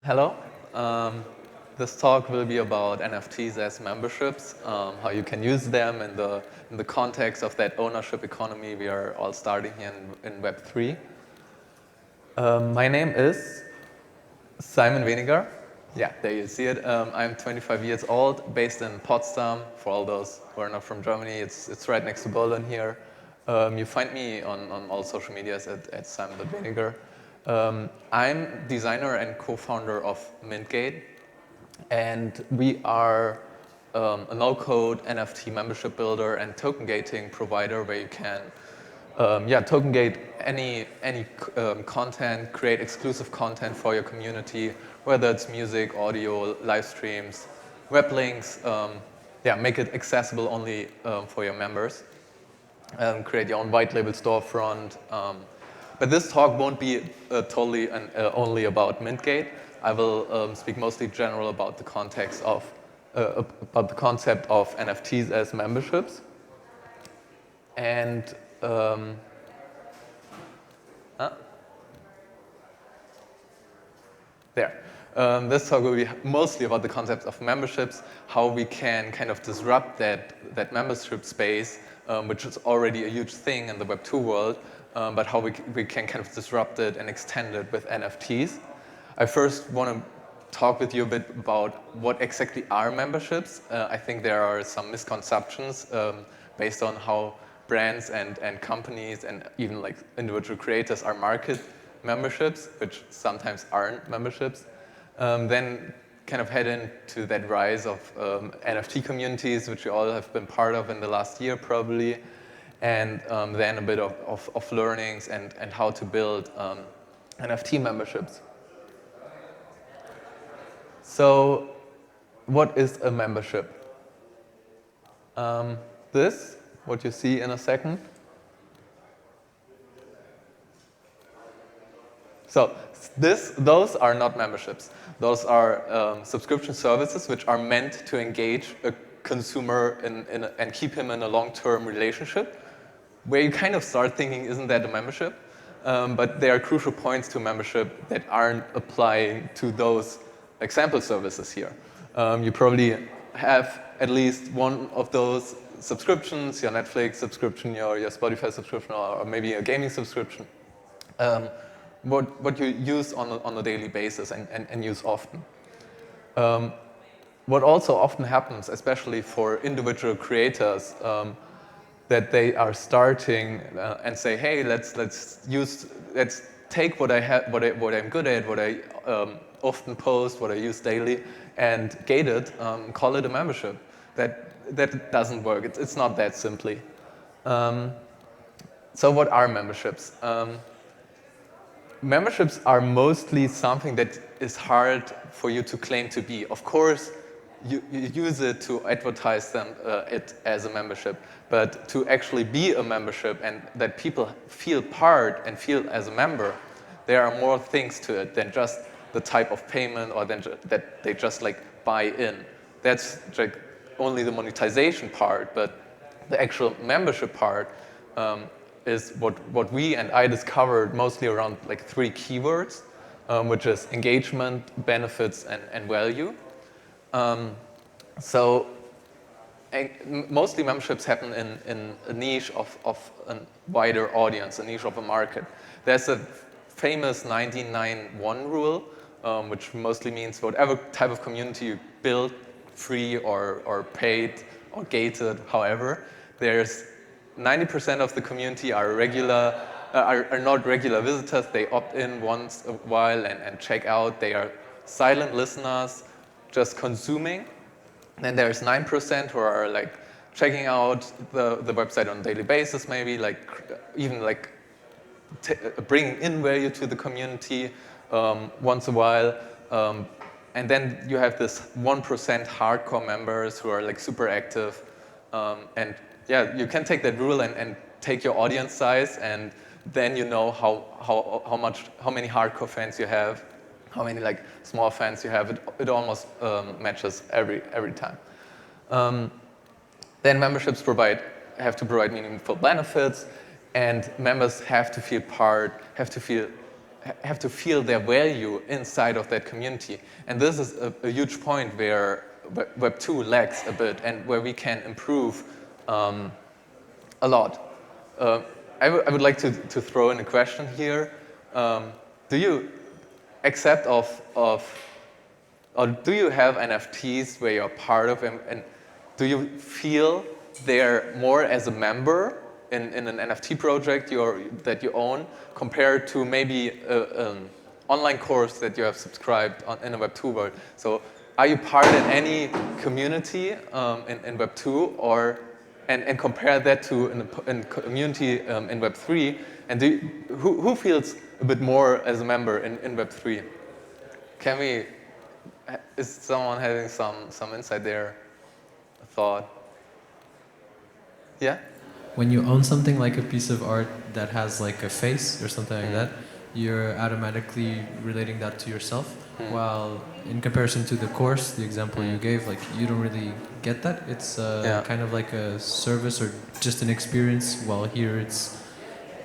Hello. This talk will be about NFTs as memberships, how you can use them in the context of that ownership economy we are all starting here in Web3. My name is Simon Weniger. Yeah, there you see it. I'm 25 years old, based in Potsdam. For all those who are not from Germany, it's right next to Berlin here. You find me on all social medias at Simon.Weniger. I'm designer and co-founder of Mintgate, and we are a no-code NFT membership builder and token gating provider where you can token gate any content, create exclusive content for your community, whether it's music, audio, live streams, web links, make it accessible only for your members. Create your own white label storefront. But this talk won't be totally and only about Mintgate. I will speak mostly general about the context of about the concept of NFTs as memberships. And this talk will be mostly about the concept of memberships, how we can kind of disrupt that membership space, which is already a huge thing in the Web2 world, but how we can kind of disrupt it and extend it with NFTs. I first want to talk with you a bit about what exactly are memberships. I think there are some misconceptions based on how brands and companies and even like individual creators are market memberships, which sometimes aren't memberships. Then kind of head into that rise of NFT communities, which we all have been part of in the last year probably, and then a bit of learnings and how to build NFT memberships. So what is a membership? This, what you see in a second. So those are not memberships. Those are subscription services which are meant to engage a consumer and keep him in a long-term relationship, where you kind of start thinking, isn't that a membership? But there are crucial points to membership that aren't applying to those example services here. You probably have at least one of those subscriptions, your Netflix subscription, your Spotify subscription, or maybe a gaming subscription. What you use on a daily basis and use often. What also often happens, especially for individual creators, that they are starting and say, hey, let's take what I have, what I'm good at, what I often post, what I use daily, and gate it, call it a membership. That doesn't work. It's not that simply. So what are memberships? Memberships are mostly something that is hard for you to claim to be. Of course, you use it to advertise it as a membership, but to actually be a membership and that people feel part and feel as a member, there are more things to it than just the type of payment or that they just like buy in. That's like only the monetization part, but the actual membership part is what we and I discovered mostly around like 3 keywords, which is engagement, benefits, and value. Mostly memberships happen in a niche of a wider audience, a niche of a market. There's a famous 1991 rule, which mostly means whatever type of community you build, free or paid or gated, however, there's 90% of the community are not regular visitors. They opt in once a while and check out. They are silent listeners, just consuming. Then there's 9% who are like checking out the website on a daily basis, maybe like even like bringing in value to the community once a while. And then you have this 1% hardcore members who are like super active. And yeah, you can take that rule and take your audience size, and then you know how many hardcore fans you have, how many like small fans you have. It almost matches every time. Then memberships have to provide meaningful benefits, and members have to feel part, have to feel have to feel their value inside of that community. And this is a huge point where Web 2 lacks a bit and where we can improve a lot. I would like to throw in a question here. Do you accept or do you have NFTs where you're part of them, and do you feel they're more as a member in an NFT project that you own compared to maybe an online course that you have subscribed in a Web 2 world? So are you part in any community in Web 2 and compare that to in community in Web 3? And who feels a bit more as a member in Web 3? Is someone having some insight there, a thought? Yeah? When you own something like a piece of art that has like a face or something like that, you're automatically relating that to yourself. While in comparison to the course, the example you gave, like you don't really get that. It's kind of like a service or just an experience. While here it's,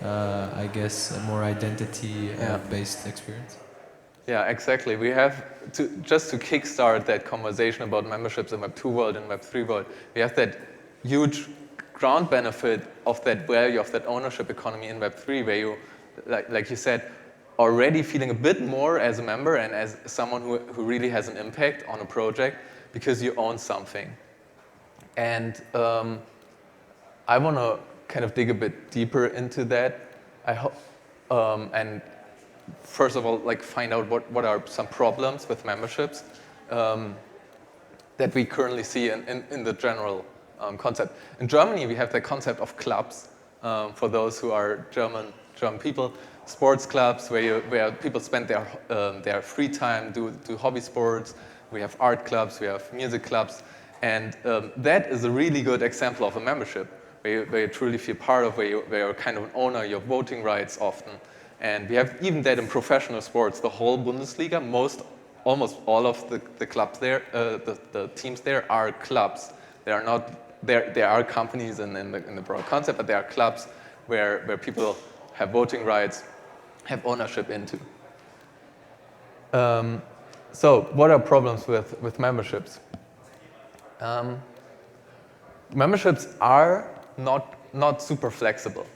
I guess, a more identity-based experience. Yeah, exactly. We have to kickstart that conversation about memberships in Web 2 world and Web 3 world. We have that huge ground benefit of that value of that ownership economy in Web 3, where you, like you said, already feeling a bit more as a member and as someone who really has an impact on a project because you own something. And I want to kind of dig a bit deeper into that. I hope, and first of all, like find out what are some problems with memberships that we currently see in the general concept. In Germany, we have the concept of clubs for those who are German people. Sports clubs where people spend their free time, do hobby sports. We have art clubs, we have music clubs, and that is a really good example of a membership where you truly feel part of, where you're kind of an owner, you have voting rights often. And we have even that in professional sports, the whole Bundesliga, almost all of the clubs there, the teams there are clubs. They are not, there are companies in the broad concept, but there are clubs where people have voting rights, have ownership into. So what are problems with memberships? Memberships are not super flexible.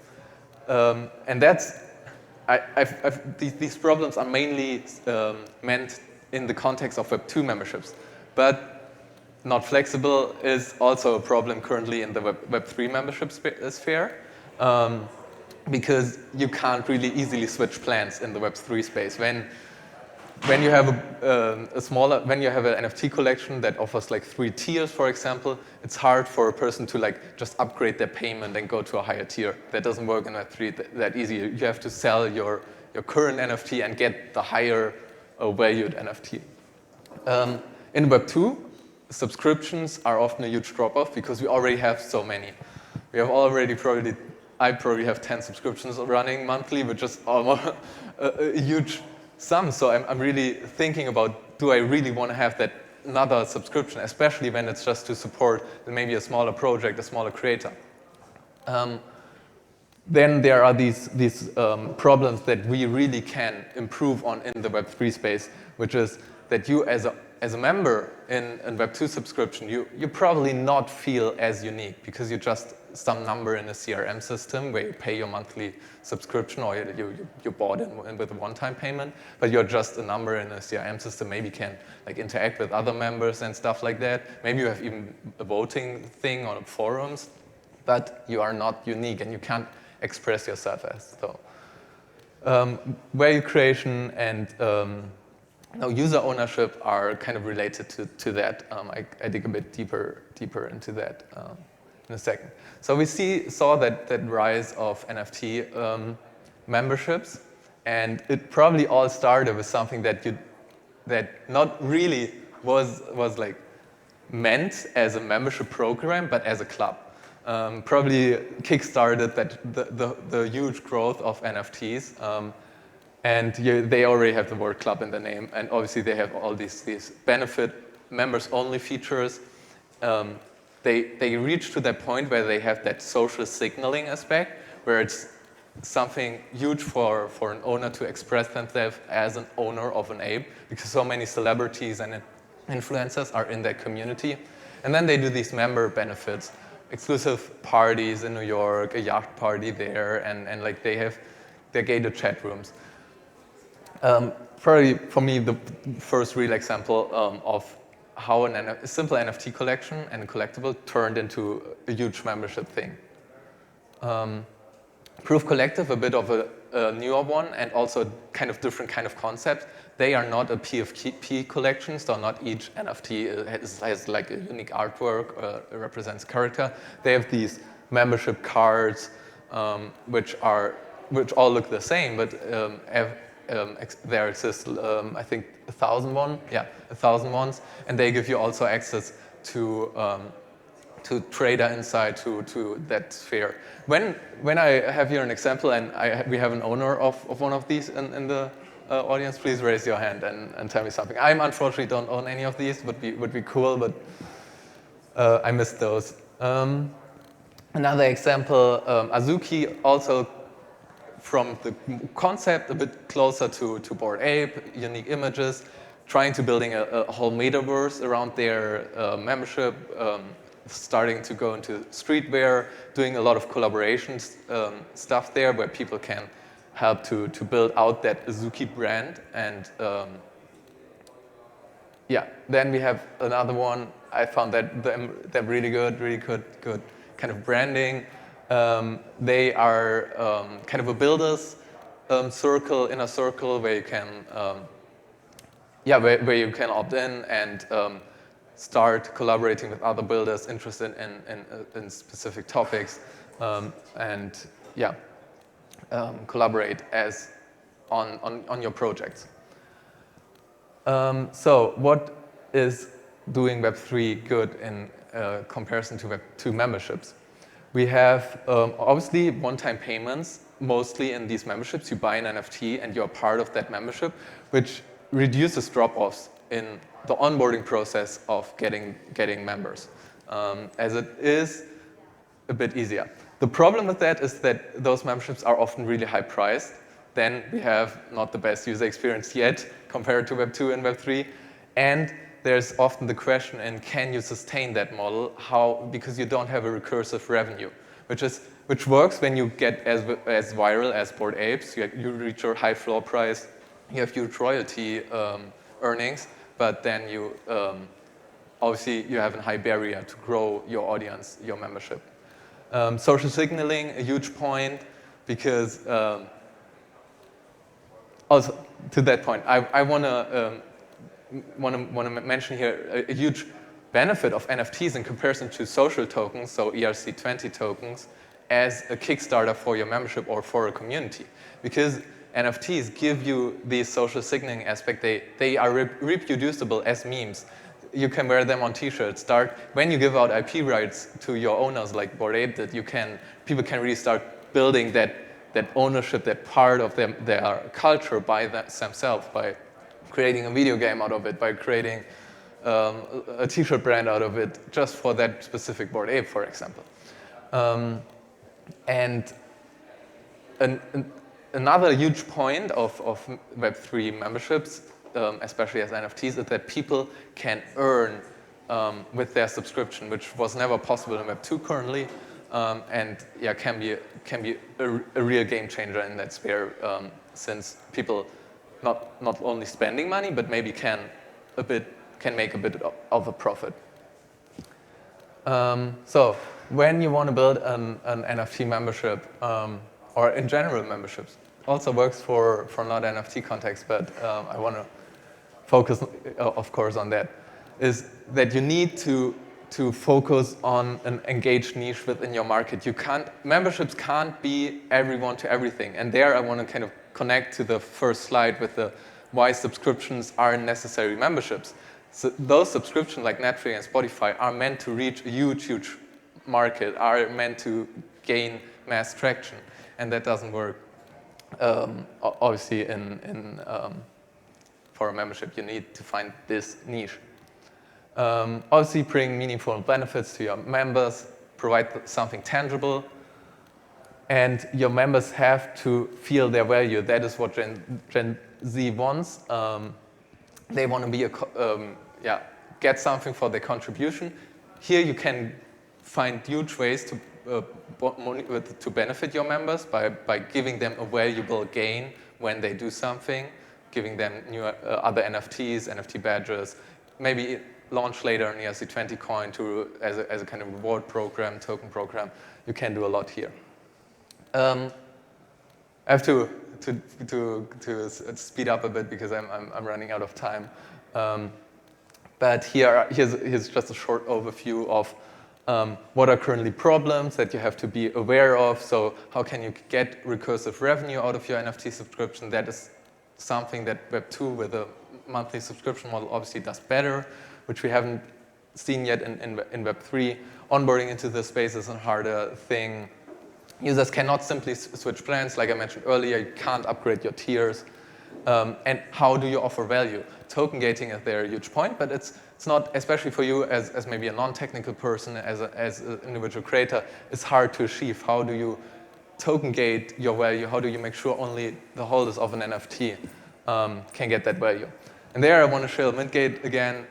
And that's, these problems are mainly meant in the context of Web 2 memberships. But not flexible is also a problem currently in the Web 3 membership sphere. Because you can't really easily switch plans in the Web 3 space. When you have when you have an NFT collection that offers like 3 tiers, for example, it's hard for a person to like just upgrade their payment and go to a higher tier. That doesn't work in Web 3 that easy. You have to sell your current NFT and get the higher valued NFT. In Web 2, subscriptions are often a huge drop-off because we already have so many. We have already I probably have 10 subscriptions running monthly, which is almost a huge sum. So I'm really thinking about, do I really want to have that another subscription, especially when it's just to support maybe a smaller project, a smaller creator. Then there are these problems that we really can improve on in the Web3 space, which is that you as a member in Web2 subscription, you probably not feel as unique because you're just some number in a CRM system where you pay your monthly subscription, or you bought it with a one-time payment, but you're just a number in a CRM system. Maybe you can like interact with other members and stuff like that. Maybe you have even a voting thing on forums, but you are not unique and you can't express yourself as so. Value creation and user ownership are kind of related to that. I dig a bit deeper into that in a second. So we saw that rise of NFT memberships, and it probably all started with something that not really was like meant as a membership program, but as a club. Probably kickstarted the huge growth of NFTs. And they already have the word club in the name, and obviously they have all these benefit members-only features. They reach to that point where they have that social signaling aspect, where it's something huge for an owner to express themselves as an owner of an ape, because so many celebrities and influencers are in that community. And then they do these member benefits, exclusive parties in New York, a yacht party there, and like they have their gated chat rooms. Probably for me, the first real example of how a simple NFT collection and a collectible turned into a huge membership thing. Proof Collective, a bit of a newer one, and also kind of different kind of concept. They are not a PFP collection, so not each NFT has like a unique artwork, represents character. They have these membership cards, which all look the same, but there exists, I think, 1,000 ones, and they give you also access to trader insight to that sphere. When I have here an example, and we have an owner of one of these in the audience, please raise your hand and tell me something. I unfortunately don't own any of these. Would be cool, but I missed those. Another example, Azuki, also from the concept a bit closer to Bored Ape, unique images, trying to building a whole metaverse around their membership, starting to go into streetwear, doing a lot of collaborations stuff there where people can help to build out that Azuki brand. And then we have another one. I found that they're really good kind of branding. They are kind of a builders circle, inner circle, where you can where you can opt in and start collaborating with other builders interested in specific topics, and collaborate as on your projects. So what is doing Web3 good in comparison to Web2 memberships? We have obviously one-time payments, mostly in these memberships. You buy an NFT and you're part of that membership, which reduces drop-offs in the onboarding process of getting members, as it is a bit easier. The problem with that is that those memberships are often really high priced. Then we have not the best user experience yet compared to Web2 and Web3. And there's often the question, and can you sustain that model? How? Because you don't have a recursive revenue, which works when you get as viral as Bored Apes. You reach your high floor price, you have huge royalty earnings, but then you obviously you have a high barrier to grow your audience, your membership. Social signaling, a huge point, because also to that point, I want to mention here a huge benefit of NFTs in comparison to social tokens, so ERC20 tokens, as a Kickstarter for your membership or for a community. Because NFTs give you the social signaling aspect. They are reproducible as memes. You can wear them on T-shirts. When you give out IP rights to your owners, like Bored Ape did, people can really start building that ownership, that part of their culture by themselves, by creating a video game out of it, by creating a T-shirt brand out of it, just for that specific Bored Ape, for example. Another huge point of Web3 memberships, especially as NFTs, is that people can earn with their subscription, which was never possible in Web2 currently, and can be a real game changer in that sphere, since people not only spending money, but maybe can make a bit of a profit. So when you want to build an NFT membership, or in general memberships, also works for not NFT context, but I want to focus, of course, on that, is that you need to focus on an engaged niche within your market. Memberships can't be everyone to everything. And there I want to kind of connect to the first slide with the why subscriptions are necessary memberships. So those subscriptions like Netflix and Spotify are meant to reach a huge market, are meant to gain mass traction. And that doesn't work. Obviously, for a membership, you need to find this niche. Obviously, bring meaningful benefits to your members, provide something tangible, And your members have to feel their value. That is what Gen Z wants. They want to be get something for their contribution. Here you can find huge ways to benefit your members by giving them a valuable gain when they do something, giving them new other NFTs, NFT badges, maybe launch later an ERC20 coin as a kind of reward program, token program. You can do a lot here. I have to speed up a bit because I'm running out of time. But here's just a short overview of what are currently problems that you have to be aware of. So how can you get recursive revenue out of your NFT subscription? That is something that Web 2 with a monthly subscription model obviously does better, which we haven't seen yet in Web 3. Onboarding into the space is a harder thing. Users cannot simply switch plans. Like I mentioned earlier, you can't upgrade your tiers. And how do you offer value? Token gating is there a huge point, but it's not, especially for you as maybe a non-technical person, as an individual creator, it's hard to achieve. How do you token gate your value? How do you make sure only the holders of an NFT can get that value? And there I want to show Mintgate again.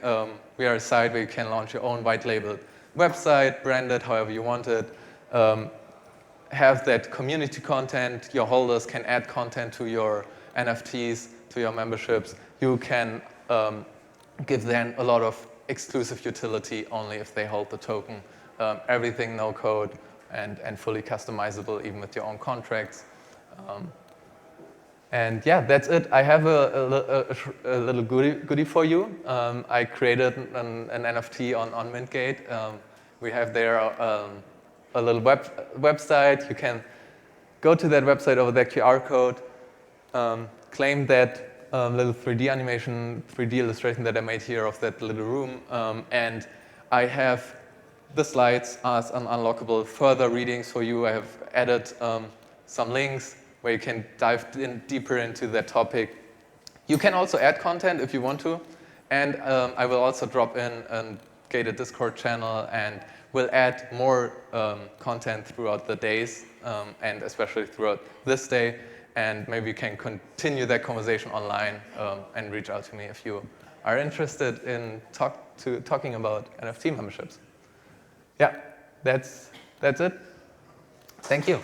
We are a site where you can launch your own white labeled website, brand it however you want it. Have that community content. Your holders can add content to your NFTs, to your memberships. You can give them a lot of exclusive utility only if they hold the token. Everything no code and fully customizable, even with your own contracts. And yeah, that's it. I have a little goodie for you. I created an NFT on Mintgate. We have there a little website. You can go to that website over that QR code, claim that little 3D animation, 3D illustration that I made here of that little room, and I have the slides as an unlockable further readings for you. I have added some links where you can dive in deeper into that topic. You can also add content if you want to, and I will also drop in a gated Discord channel and we'll add more content throughout the days and especially throughout this day, and maybe you can continue that conversation online and reach out to me if you are interested in talking about NFT memberships. Yeah, that's it. Thank you.